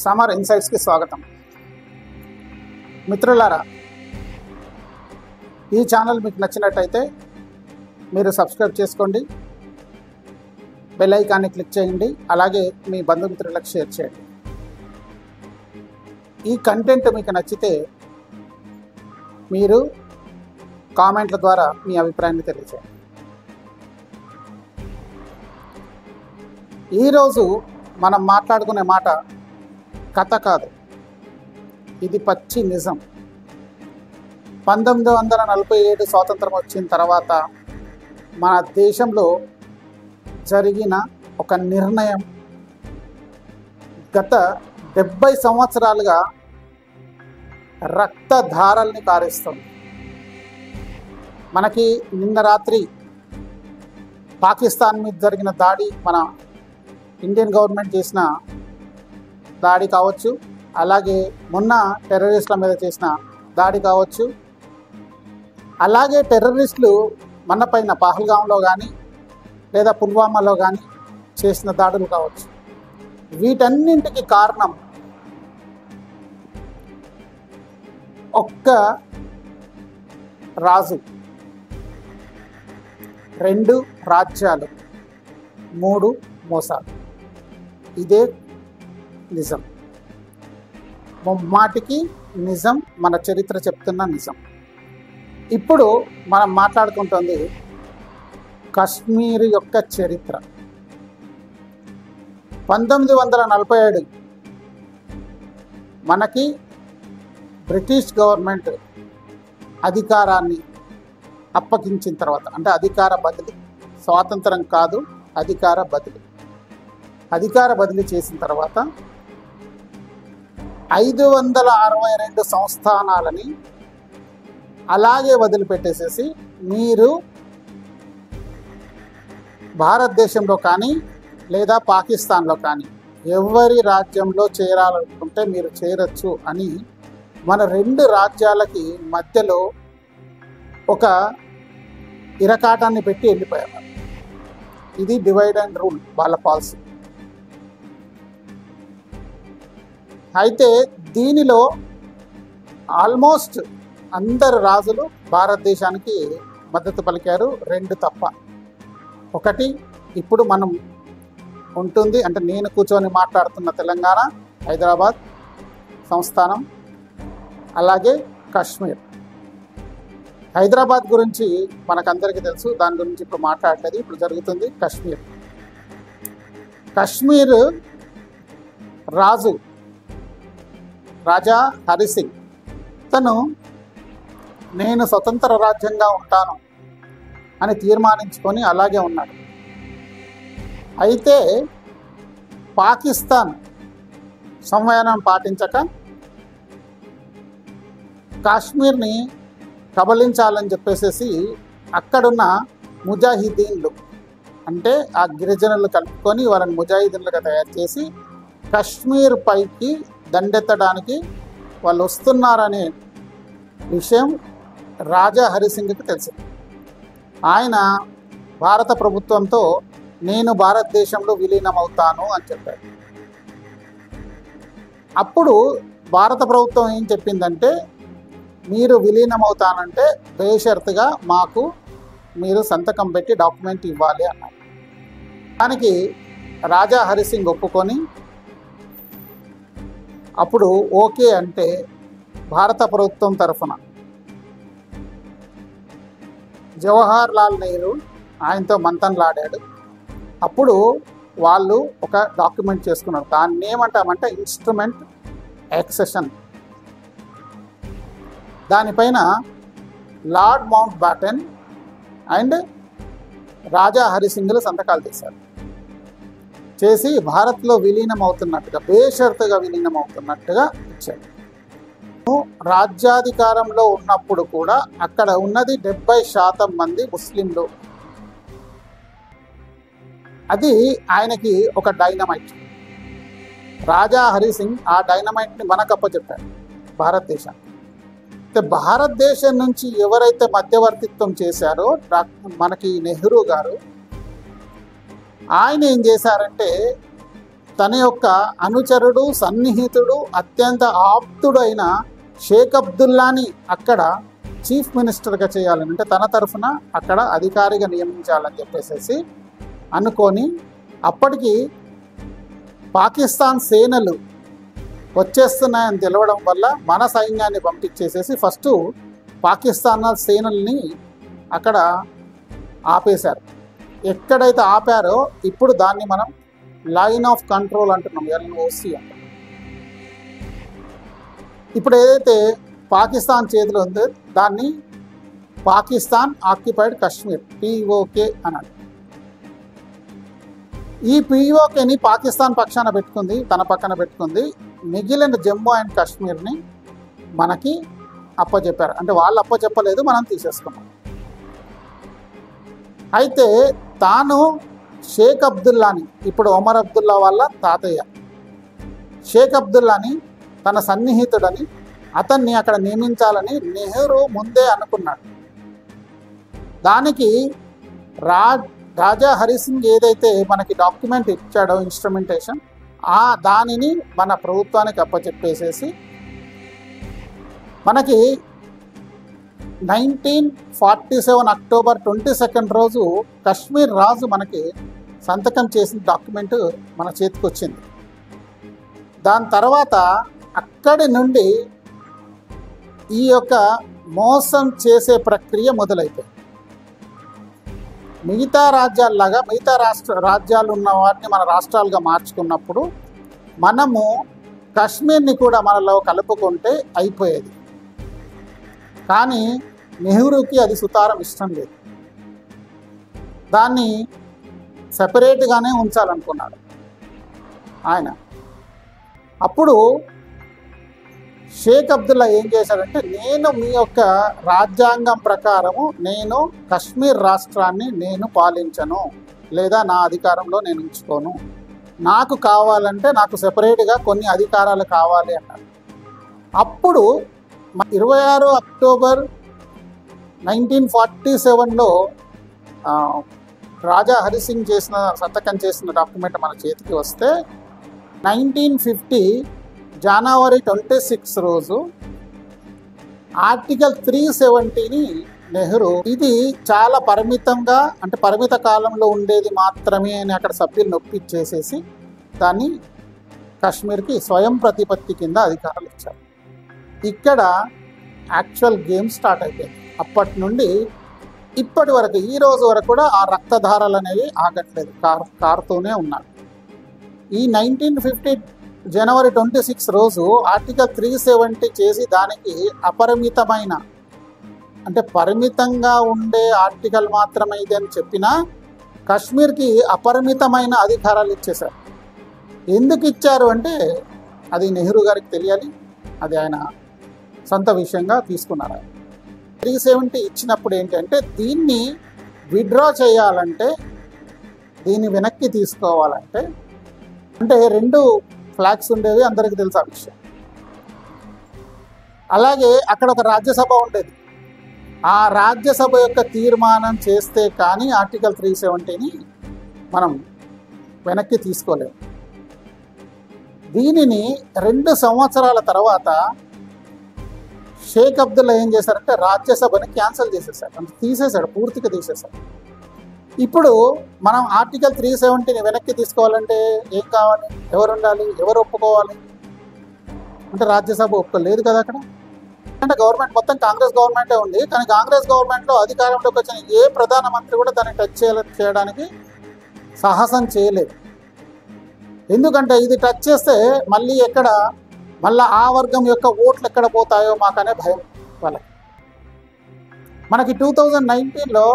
సమర్ ఇన్సైట్స్కి స్వాగతం. మిత్రులారా, ఈ ఛానల్ మీకు నచ్చినట్టయితే మీరు సబ్స్క్రైబ్ చేసుకోండి, బెల్ ఐకాన్ని క్లిక్ చేయండి, అలాగే మీ బంధుమిత్రులకు షేర్ చేయండి. ఈ కంటెంట్ మీకు నచ్చితే మీరు కామెంట్ల ద్వారా మీ అభిప్రాయాన్ని తెలియజేయండి. ఈరోజు మనం మాట్లాడుకునే మాట కథ కాదు, ఇది పచ్చి నిజం. 1947 స్వాతంత్రం వచ్చిన తర్వాత మన దేశంలో జరిగిన ఒక నిర్ణయం గత 70 సంవత్సరాలుగా రక్తధారల్ని కారిస్తుంది. మనకి నిన్న రాత్రి పాకిస్తాన్ మీద జరిగిన దాడి, మన ఇండియన్ గవర్నమెంట్ చేసిన దాడి కావచ్చు, అలాగే మొన్న టెర్రరిస్టుల మీద చేసిన దాడి కావచ్చు, అలాగే టెర్రరిస్టులు మన పైన పహల్గాంలో కానీ లేదా పుల్వామాలో కానీ చేసిన దాడులు కావచ్చు. వీటన్నింటికి కారణం ఒక్క రాజు, 2 రాజ్యాలు, 3 మోసాలు. ఇదే నిజం, ముమ్మాటికి నిజం, మన చరిత్ర చెప్తున్న నిజం. ఇప్పుడు మనం మాట్లాడుకుంటుంది కశ్మీర్ యొక్క చరిత్ర. 1947 మనకి బ్రిటిష్ గవర్నమెంట్ అధికారాన్ని అప్పగించిన తర్వాత, అంటే అధికార బదిలీ, స్వాతంత్రం కాదు, అధికార బదిలీ చేసిన తర్వాత 562 సంస్థానాలని అలాగే వదిలిపెట్టేసేసి మీరు భారతదేశంలో కానీ లేదా పాకిస్తాన్లో కానీ ఎవరి రాజ్యంలో చేరాలనుకుంటే మీరు చేరొచ్చు అని మన 2 రాజ్యాలకి మధ్యలో ఒక ఇరకాటాన్ని పెట్టి వెళ్ళిపోయారు. ఇది డివైడ్ అండ్ రూల్ వాళ్ళ పాలసీ. అయితే దీనిలో ఆల్మోస్ట్ అందరు రాజులు భారతదేశానికి మద్దతు పలికారు, 2 తప్ప. ఒకటి ఇప్పుడు మనం ఉంటుంది, అంటే నేను కూర్చొని మాట్లాడుతున్న తెలంగాణ, హైదరాబాద్ సంస్థానం, అలాగే కాశ్మీర్. హైదరాబాద్ గురించి మనకందరికీ తెలుసు, దాని గురించి ఇప్పుడు మాట్లాడలేదు. ఇప్పుడు జరుగుతుంది కాశ్మీర్ రాజా హరిసింగ్ తను నేను స్వతంత్ర రాజ్యంగా ఉంటాను అని తీర్మానించుకొని అలాగే ఉన్నాడు. అయితే పాకిస్తాన్ సంవయనం పాటించక కాశ్మీర్ని కబలించాలని చెప్పేసి అక్కడున్న ముజాహిదీన్లు, అంటే ఆ గిరిజనులు కలుపుకొని వాళ్ళని ముజాహిదీన్లుగా తయారు చేసి కాశ్మీర్ పైకి దండెత్తడానికి వాళ్ళు వస్తున్నారనే విషయం రాజా హరిసింగ్కి తెలుసు. ఆయన భారత ప్రభుత్వంతో నేను భారతదేశంలో విలీనమవుతాను అని చెప్పాడు. అప్పుడు భారత ప్రభుత్వం ఏం చెప్పిందంటే, మీరు విలీనమవుతానంటే బేషరతుగా మాకు మీరు సంతకం పెట్టి డాక్యుమెంట్ ఇవ్వాలి అన్నారు. దానికి రాజా హరిసింగ్ ఒప్పుకొని అప్పుడు ఓకే అంటే భారత ప్రభుత్వం తరఫున జవహర్ లాల్ నెహ్రూ ఆయనతో మంతన్లాడాడు. అప్పుడు వాళ్ళు ఒక డాక్యుమెంట్ చేసుకున్నారు. దాన్ని ఏమంటామంటే ఇన్స్ట్రుమెంట్ యాక్సెషన్. దానిపైన లార్డ్ మౌంట్ బాటన్ అండ్ రాజా హరిసింగ్లు సంతకాలు చేసి భారత్లో విలీనం అవుతున్నట్టుగా, బేషరతుగా విలీనం అవుతున్నట్టుగా ఇచ్చాడు. రాజ్యాధికారంలో ఉన్నప్పుడు కూడా అక్కడ ఉన్నది 70% మంది ముస్లింలు. అది ఆయనకి ఒక డైనమైట్. రాజా హరిసింగ్ ఆ డైనమైట్ని మనకప్ప చెప్పాడు భారతదేశానికి. భారతదేశం నుంచి ఎవరైతే మధ్యవర్తిత్వం చేశారో మనకి నెహ్రూ గారు, ఆయన ఏం చేశారంటే తన యొక్క అనుచరుడు, సన్నిహితుడు, అత్యంత ఆప్తుడు అయిన షేక్ అబ్దుల్లాని అక్కడ చీఫ్ మినిస్టర్గా చేయాలని, అంటే తన తరఫున అక్కడ అధికారిగా నియమించాలని చెప్పేసి అనుకొని, అప్పటికి పాకిస్తాన్ సేనలు వచ్చేస్తున్నాయని తెలవడం వల్ల మన సైన్యాన్ని పంపించేసేసి ఫస్ట్ పాకిస్తాన్ సేనల్ని అక్కడ ఆపేశారు. ఎక్కడైతే ఆపారో ఇప్పుడు దాన్ని మనం లైన్ ఆఫ్ కంట్రోల్ అంటున్నాం, LOC అంటాం. ఇప్పుడు ఏదైతే పాకిస్తాన్ చేతిలో ఉందో దాన్ని పాకిస్తాన్ ఆక్యుపైడ్ కాశ్మీర్, POK అన్నాడు. ఈ POKని పాకిస్తాన్ పక్షాన పెట్టుకుంది, తన పక్కన పెట్టుకుంది. మిగిలిన జమ్మూ అండ్ కాశ్మీర్ని మనకి అప్పచెప్పారు. అంటే వాళ్ళు అప్పచెప్పలేదు, మనం తీసేసుకున్నాం. అయితే తాను షేక్ అబ్దుల్లాని, ఇప్పుడు ఒమర్ అబ్దుల్లా వాళ్ళ తాతయ్య షేక్ అబ్దుల్లాని తన సన్నిహితుడని, అతన్ని అక్కడ నియమించాలని నెహ్రూ ముందే అనుకున్నాడు. దానికి రాజా హరిసింగ్ ఏదైతే మనకి డాక్యుమెంట్ ఇచ్చాడో, ఇన్స్ట్రుమెంటేషన్, దానిని మన ప్రభుత్వానికి అప్పచెప్పేసేసి మనకి 1947 అక్టోబర్ 22 రోజు కశ్మీర్ రాజు మనకి సంతకం చేసిన డాక్యుమెంట్ మన చేతికి వచ్చింది. దాని తర్వాత అక్కడి నుండి ఈ యొక్క మోసం చేసే ప్రక్రియ మొదలైపోయింది. మిగతా రాజ్యాల్లాగా మిగతా రాజ్యాలు ఉన్న వాటిని మన రాష్ట్రాలుగా మార్చుకున్నప్పుడు మనము కాశ్మీర్ని కూడా మనలో కలుపుకుంటే అయిపోయేది. కానీ నెహ్రూకి అది సుతారం ఇష్టం లేదు, దాన్ని సెపరేట్గానే ఉంచాలనుకున్నాడు ఆయన. అప్పుడు షేక్ అబ్దుల్లా ఏం చేశాడంటే, నేను మీ యొక్క రాజ్యాంగం ప్రకారము నేను కశ్మీర్ రాష్ట్రాన్ని నేను పాలించను, లేదా నా అధికారంలో నేను ఉంచుకోను, నాకు కావాలంటే నాకు సెపరేట్గా కొన్ని అధికారాలు కావాలి అన్నాడు. అప్పుడు 26 అక్టోబర్ 1947లో రాజా హరిసింగ్ సంతకం చేసిన డాక్యుమెంట్ మన చేతికి వస్తే 1950 జనవరి 26 రోజు ఆర్టికల్ 370ని నెహ్రూ, ఇది చాలా పరిమితంగా, అంటే పరిమిత కాలంలో ఉండేది మాత్రమే అని అక్కడ సభ్యులు నొప్పిచ్చేసేసి దాన్ని కాశ్మీర్కి స్వయం ప్రతిపత్తి కింద అధికారాలు ఇచ్చారు. ఇక్కడ యాక్చువల్ గేమ్ స్టార్ట్ అయిపోయింది. అప్పటి నుండి ఇప్పటి వరకు, ఈ రోజు వరకు కూడా ఆ రక్తధారలు అనేవి ఆగట్లేదు, కారుతూనే ఉన్నారు. ఈ 1950 జనవరి 26 రోజు ఆర్టికల్ 370 చేసి దానికి అపరిమితమైన, అంటే పరిమితంగా ఉండే ఆర్టికల్ మాత్రమే ఇది అని చెప్పినా కాశ్మీర్కి అపరిమితమైన అధికారాలు ఇచ్చేశారు. ఎందుకు ఇచ్చారు అంటే అది నెహ్రూ గారికి తెలియాలి, అది ఆయన సొంత విషయంగా తీసుకున్నారు. 370 ఇచ్చినప్పుడు ఏంటంటే దీన్ని విత్డ్రా చేయాలంటే, దీన్ని వెనక్కి తీసుకోవాలంటే, అంటే 2 ఫ్లాగ్స్ ఉండేవి, అందరికీ తెలుసు ఆ విషయం. అలాగే అక్కడ ఒక రాజ్యసభ ఉండేది, ఆ రాజ్యసభ యొక్క తీర్మానం చేస్తే కానీ ఆర్టికల్ 370ని మనం వెనక్కి తీసుకోలేము. దీనిని 2 సంవత్సరాల తర్వాత షేక్ అబ్దుల్లా ఏం చేశారంటే రాజ్యసభని క్యాన్సిల్ చేసేసాడు, అంటే తీసేశాడు, పూర్తిగా తీసేశాడు. ఇప్పుడు మనం ఆర్టికల్ 370ని వెనక్కి తీసుకోవాలంటే ఏం కావాలి, ఎవరు ఉండాలి, ఎవరు ఒప్పుకోవాలి అంటే రాజ్యసభ ఒప్పుకోలేదు కదా అక్కడ. అంటే గవర్నమెంట్ మొత్తం కాంగ్రెస్ గవర్నమెంటే ఉంది, కానీ కాంగ్రెస్ గవర్నమెంట్లో అధికారంలోకి వచ్చిన ఏ ప్రధానమంత్రి కూడా దాన్ని టచ్ చేయడానికి సాహసం చేయలేదు. ఎందుకంటే ఇది టచ్ చేస్తే మళ్ళీ ఆ వర్గం యొక్క ఓట్లు ఎక్కడ పోతాయో మాకనే భయం వాళ్ళకి. మనకి 2019లో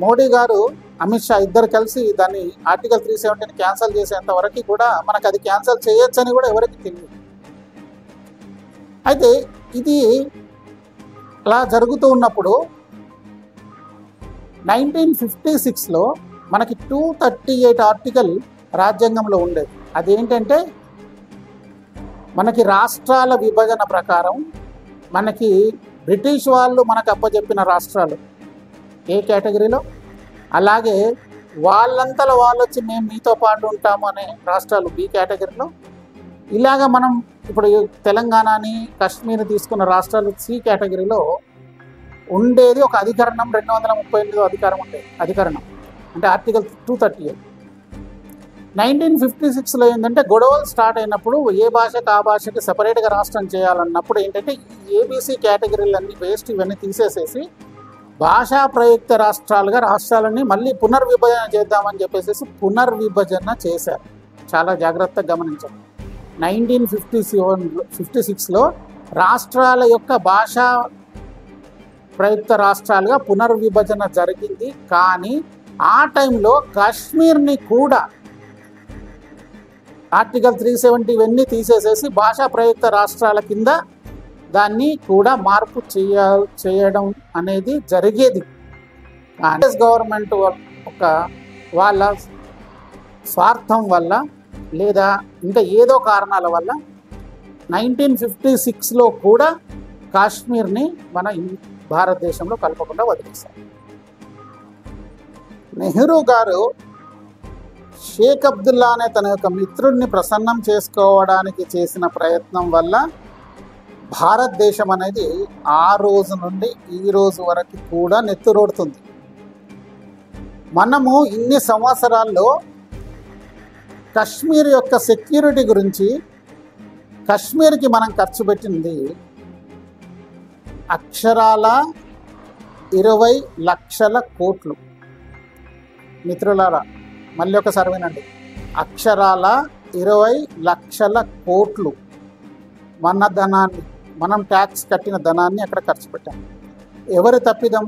మోడీ గారు, అమిత్ షా ఇద్దరు కలిసి దాన్ని ఆర్టికల్ 370ని క్యాన్సిల్ చేసేంత వరకు కూడా మనకు అది క్యాన్సిల్ చేయొచ్చని కూడా ఎవరికి తెలియదు. అయితే ఇది అలా జరుగుతూ ఉన్నప్పుడు 1956లో మనకి 238 ఆర్టికల్ రాజ్యాంగంలో ఉండేది. అదేంటంటే మనకి రాష్ట్రాల విభజన ప్రకారం మనకి బ్రిటిష్ వాళ్ళు మనకు అప్పచెప్పిన రాష్ట్రాలు ఏ కేటగిరీలో, అలాగే వాళ్ళంతలో వాళ్ళు వచ్చి మేము మీతో పాటు ఉంటాము అనే రాష్ట్రాలు బి కేటగిరీలో, ఇలాగ మనం ఇప్పుడు తెలంగాణని కాశ్మీర్ తీసుకున్న రాష్ట్రాలు సి కేటగిరీలో ఉండేది ఒక అధికరణం 238 అధికరణం అంటే ఆర్టికల్ 238. 1956లో ఏంటంటే గొడవలు స్టార్ట్ అయినప్పుడు ఏ భాషకు ఆ భాషకి సపరేట్గా రాష్ట్రం చేయాలన్నప్పుడు ఏంటంటే ఏబీసీ కేటగిరీలన్నీ వేస్ట్ ఇవన్నీ తీసేసేసి భాషా ప్రయుక్త రాష్ట్రాలని మళ్ళీ పునర్విభజన చేద్దామని చెప్పేసి పునర్విభజన చేశారు. చాలా జాగ్రత్తగా గమనించారు. 1956లో రాష్ట్రాల యొక్క భాషా ప్రయుక్త రాష్ట్రాలుగా పునర్విభజన జరిగింది. కానీ ఆ టైంలో కాశ్మీర్ని కూడా ఆర్టికల్ 370 ఇవన్నీ తీసేసేసి భాషా ప్రయుక్త రాష్ట్రాల కింద దాన్ని కూడా మార్పు చేయడం అనేది జరిగేది. కాంగ్రెస్ గవర్నమెంట్ వాళ్ళ స్వార్థం వల్ల లేదా ఇంకా ఏదో కారణాల వల్ల 1956లో కూడా కాశ్మీర్ని మన భారతదేశంలో కలపకుండా వదిలేశారు. నెహ్రూ గారు షేక్ అబ్దుల్లా అనే తన యొక్క మిత్రుడిని ప్రసన్నం చేసుకోవడానికి చేసిన ప్రయత్నం వల్ల భారతదేశం అనేది ఆ రోజు నుండి ఈ రోజు వరకు కూడా నెత్తురోడుతుంది. మనము ఇన్ని సంవత్సరాల్లో కశ్మీర్ యొక్క సెక్యూరిటీ గురించి కశ్మీర్కి మనం ఖర్చు పెట్టింది అక్షరాల 20 లక్షల కోట్లు. మిత్రులారా మళ్ళీ ఒకసారి వినండి, అక్షరాల 20 లక్షల కోట్లు మన ధనాన్ని, మనం ట్యాక్స్ కట్టిన ధనాన్ని అక్కడ ఖర్చు పెట్టాం. ఎవరి తప్పిదం?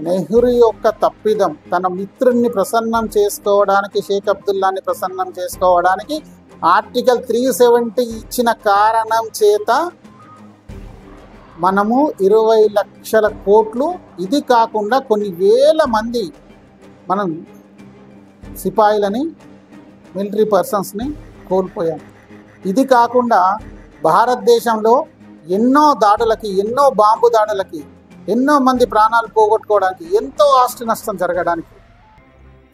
నెహ్రూ యొక్క తప్పిదం. తన మిత్రుడిని ప్రసన్నం చేసుకోవడానికి, షేక్ అబ్దుల్లాని ప్రసన్నం చేసుకోవడానికి ఆర్టికల్ 370 ఇచ్చిన కారణం చేత మనము 20 లక్షల కోట్లు, ఇది కాకుండా కొన్ని వేల మంది మనం సిపాయిలని, మిలిటరీ పర్సన్స్ని కోల్పోయాం. ఇది కాకుండా భారతదేశంలో ఎన్నో దాడులకి, ఎన్నో బాంబు దాడులకి, ఎన్నో మంది ప్రాణాలు పోగొట్టుకోవడానికి, ఎంతో ఆస్తి నష్టం జరగడానికి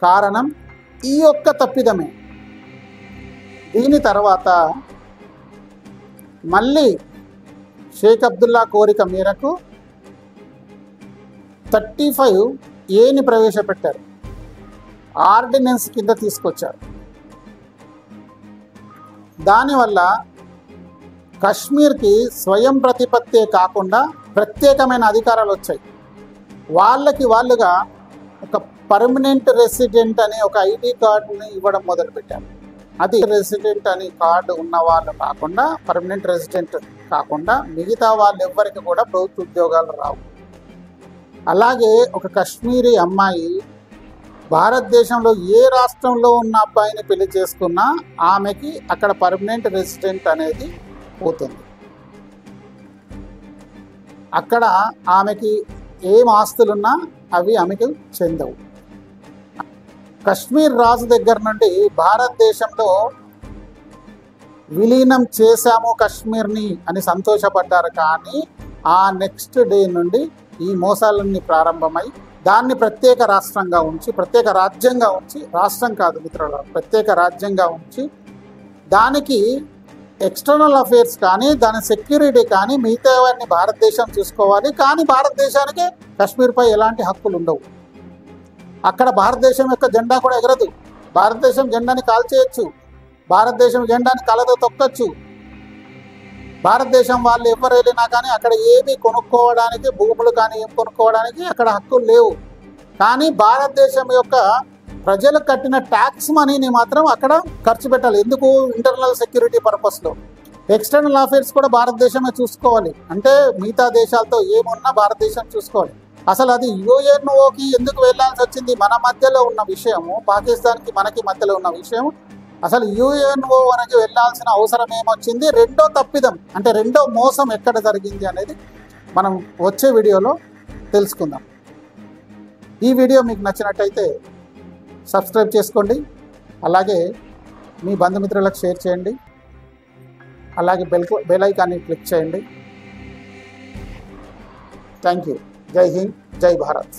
కారణం ఈ యొక్క తప్పిదమే. దీని తర్వాత మళ్ళీ షేక్ అబ్దుల్లా కోరిక మేరకు 35A ప్రవేశపెట్టారు, ఆర్డినెన్స్ కింద తీసుకొచ్చారు. దానివల్ల కాశ్మీర్కి స్వయం ప్రతిపత్తే కాకుండా ప్రత్యేకమైన అధికారాలు వచ్చాయి. వాళ్ళుగా ఒక పర్మనెంట్ రెసిడెంట్ అనే ఒక ఐడి కార్డుని ఇవ్వడం మొదలుపెట్టారు. అది రెసిడెంట్ అని కార్డు ఉన్న వాళ్ళు కాకుండా, పర్మనెంట్ రెసిడెంట్ కాకుండా మిగతా వాళ్ళు ఎవ్వరికి కూడా ప్రభుత్వ ఉద్యోగాలు రావు. అలాగే ఒక కాశ్మీరీ అమ్మాయి భారతదేశంలో ఏ రాష్ట్రంలో ఉన్న అబ్బాయిని పెళ్లి చేసుకున్నా ఆమెకి అక్కడ పర్మనెంట్ రెసిడెంట్ అనేది పోతుంది. అక్కడ ఆమెకి ఏం ఆస్తులున్నా అవి ఆమెకు చెందవు. కాశ్మీర్ రాజు దగ్గర నుండి భారతదేశంలో విలీనం చేశాము కాశ్మీర్ని అని సంతోషపడ్డారు. కానీ ఆ నెక్స్ట్ డే నుండి ఈ మోసాలన్నీ ప్రారంభమై దాన్ని ప్రత్యేక రాష్ట్రంగా ఉంచి, ప్రత్యేక రాజ్యంగా ఉంచి, రాష్ట్రం కాదు మిత్రులు, ప్రత్యేక రాజ్యంగా ఉంచి దానికి ఎక్స్టర్నల్ అఫేర్స్ కానీ, దాని సెక్యూరిటీ కానీ మిగతావన్నీ భారతదేశం చూసుకోవాలి. కానీ భారతదేశానికి కాశ్మీర్పై ఎలాంటి హక్కులు ఉండవు. అక్కడ భారతదేశం యొక్క జెండా కూడా ఎగరదు. భారతదేశం జెండాని కాల్చేయచ్చు, భారతదేశం జెండాని కలతో తొక్కచ్చు. భారతదేశం వాళ్ళు ఎవరు వెళ్ళినా కానీ అక్కడ ఏమి కొనుక్కోవడానికి, భూములు కానీ ఏం కొనుక్కోవడానికి అక్కడ హక్కులు లేవు. కానీ భారతదేశం యొక్క ప్రజలు కట్టిన ట్యాక్స్ మనీని మాత్రం అక్కడ ఖర్చు పెట్టాలి. ఎందుకు? ఇంటర్నల్ సెక్యూరిటీ పర్పస్లో. ఎక్స్టర్నల్ అఫేర్స్ కూడా భారతదేశమే చూసుకోవాలి. అంటే మిగతా దేశాలతో ఏమున్నా భారతదేశం చూసుకోవాలి. అసలు అది యుఎన్ఓకి ఎందుకు వెళ్ళాల్సి వచ్చింది? మన మధ్యలో ఉన్న విషయము, పాకిస్తాన్కి మనకి మధ్యలో ఉన్న విషయం. అసలు యుఎన్ఓ వరకు వెళ్ళాల్సిన అవసరం ఏమొచ్చింది? రెండో తప్పిదం అంటే రెండో మోసం ఎక్కడ జరిగింది అనేది మనం వచ్చే వీడియోలో తెలుసుకుందాం. ఈ వీడియో మీకు నచ్చినట్టయితే సబ్స్క్రైబ్ చేసుకోండి, అలాగే మీ బంధుమిత్రులకు షేర్ చేయండి, అలాగే బెల్ ఐకాన్ని క్లిక్ చేయండి. Thank you. జై హింద్, జై భారత్.